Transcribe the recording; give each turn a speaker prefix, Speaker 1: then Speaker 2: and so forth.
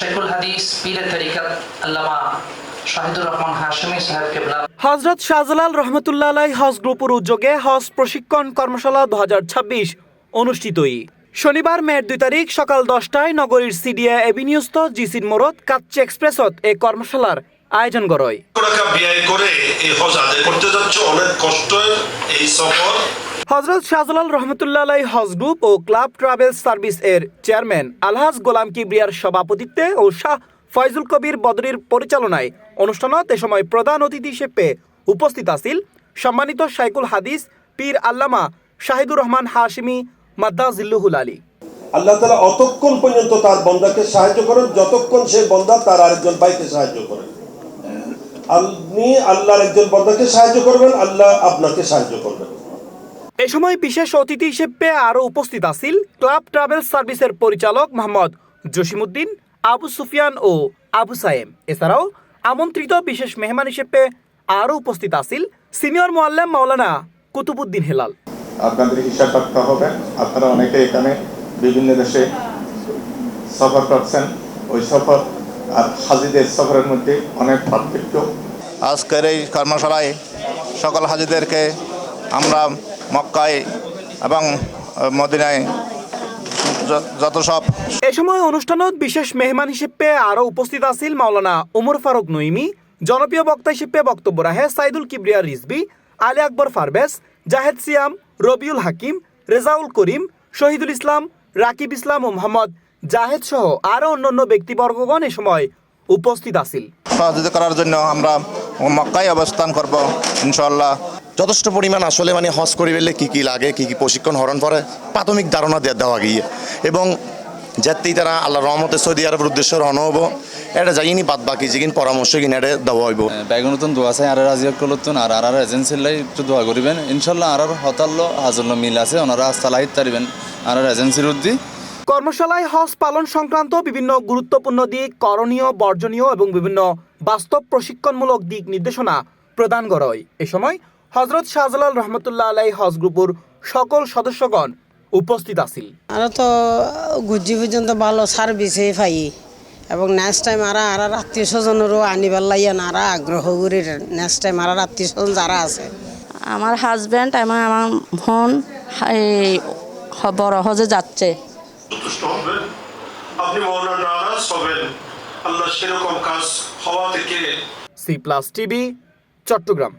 Speaker 1: शेखुल हदीस पीर तरीक़त अल्लामा শাহিদুর রহমান হাশমি সাহেব কেবলা
Speaker 2: হযরত শাহজালাল রহমতুল্লাহ আলাইহি হজ গ্রুপের উদ্যোগে হজ প্রশিক্ষণ কর্মশালা 2026 অনুষ্ঠিতই শনিবার মে 2 তারিখ সকাল 10টায় নগরীর সিডিএ এভিনিউস্থ জিসিন মোড়ত কাচ্চি এক্সপ্রেসত এই কর্মশালার আয়োজন করা হয়।
Speaker 3: টাকা ব্যয় করে এই হজ আদায় করতে যাচ্ছে, অনেক কষ্টের এই সফর।
Speaker 2: হযরত শাহজালাল রহমতুল্লাহ আলাইহি হজ গ্রুপ ও ক্লাব ট্রাভেল সার্ভিস এর চেয়ারম্যান আলহাজ গোলাম কিবরিয়ার সভাপতিত্বে ও শাহ ফয়জুল কবির বদরির পরিচালনায় অনুষ্ঠানত এ সময় প্রধান অতিথি হিসেবে উপস্থিত আছেন সম্মানিত শাইখুল হাদিস পীর আল্লামা শাহিদুর রহমান হাশমি মাদ্দাজিল্লুহুল আলী।
Speaker 3: আল্লাহ তাআলা অতক্ষণ পর্যন্ত তার বান্দাকে সাহায্য করেন যতক্ষণ সে বান্দা তার আরেকজন ভাইকে সাহায্য করে। আপনি আল্লাহর একজন বান্দাকে সাহায্য করবেন, আল্লাহ আপনাকে সাহায্য করবেন।
Speaker 2: এ সময় বিশেষ অতিথি হিসেবে আরও উপস্থিত আছেন ক্লাব ট্রাভেল সার্ভিসের পরিচালক মোহাম্মদ জসিমউদ্দিন, আবু সুফিয়ান ও আবু সায়েম। এছাড়াও আমন্ত্রিত বিশেষ মেহমান হিসেবে আরও উপস্থিত আছেন সিনিয়র মুআল্লিম মাওলানা কুতুবউদ্দিন হেলাল।
Speaker 4: আপনাদের হিসাব রাখতে হবে, আপনারা অনেকে এখানে বিভিন্ন দেশে সফর করছেন, ওই সফর আর হাজিদের সফরের মধ্যে অনেক পার্থক্য।
Speaker 5: আজকের এই কর্মশালায় সকল হাজিদেরকে আমরা মক্কায় এবং মদিনায় যত সব
Speaker 2: এ সময় অনুষ্ঠানত বিশেষ মেহমান হিসেবে আরও উপস্থিত আছেন মাওলানা ওমর ফারুক নঈমি, জনপ্রিয় বক্তা হিসেবে বক্তব্য রাখে সাইদুল কিবরিয়া রিজভী, আলী আকবর ফারবেজ, জাহেদ সিয়াম, রবিউল হাকিম, রেজাউল করিম, শহীদুল ইসলাম, রাকিব ইসলাম ও মোহাম্মদ জাহেদ সহ আরও অন্যান্য ব্যক্তিবর্গগণ এ সময় উপস্থিত আছেন।
Speaker 5: সহযোগিতা করার জন্য আমরা মক্কায় অবস্থান করব ইনশাআল্লাহ।
Speaker 6: যথেষ্ট পরিমাণ আসলে হজ করিবেলে কি লাগে, কি প্রশিক্ষণ হরণ করে প্রাথমিক ধারণা দেওয়া গিয়ে এবং যেতেই তারা আল্লাহ রহমতে সৌদি আরবের উদ্দেশ্যে রওনা হবো, এটা যাইনি বাদ বাকি যেগিন পরামর্শ কিনে এটা দেওয়া হইব।
Speaker 7: বেগুনতন দোয়া চাই আর রাজি করলতুন আর এজেন্সির লাই একটু দোয়া করিবেন ইনশাল্লাহ। আর হতাল্লো হাজল্য মিল আছে, ওনারা আস্তালাহিত তারিবেন আর এজেন্সির উদ্দি।
Speaker 2: কর্মশালায় হজ পালন সংক্রান্ত বিভিন্ন গুরুত্বপূর্ণ দিক, করণীয়, বর্জনীয় এবং বিভিন্ন বাস্তব প্রশিক্ষণমূলক দিক নির্দেশনা প্রদান করা হয়। এ সময় হযরত শাহজালাল রহমতুল্লাহ আলাইহি হজ গ্রুপের সকল সদস্যগণ উপস্থিত আছেন।
Speaker 8: আর তো গুজি পর্যন্ত ভালো সার্ভিসে পাই এবং নেক্সট টাইম আর আত্মীয় স্বজনেরও আনিবার লাইয়া নারা আগ্রহ করি। নেক্সট টাইম আর আত্মীয় স্বজন যারা আছে,
Speaker 9: আমার হাজব্যান্ড এবং আমার বোন বড় হজে যাচ্ছে।
Speaker 3: আপনি মওলানা নারাজ হবেন, আল্লাহ সেরকম কাজ হওয়া থেকে।
Speaker 2: C+ TV Chittagong.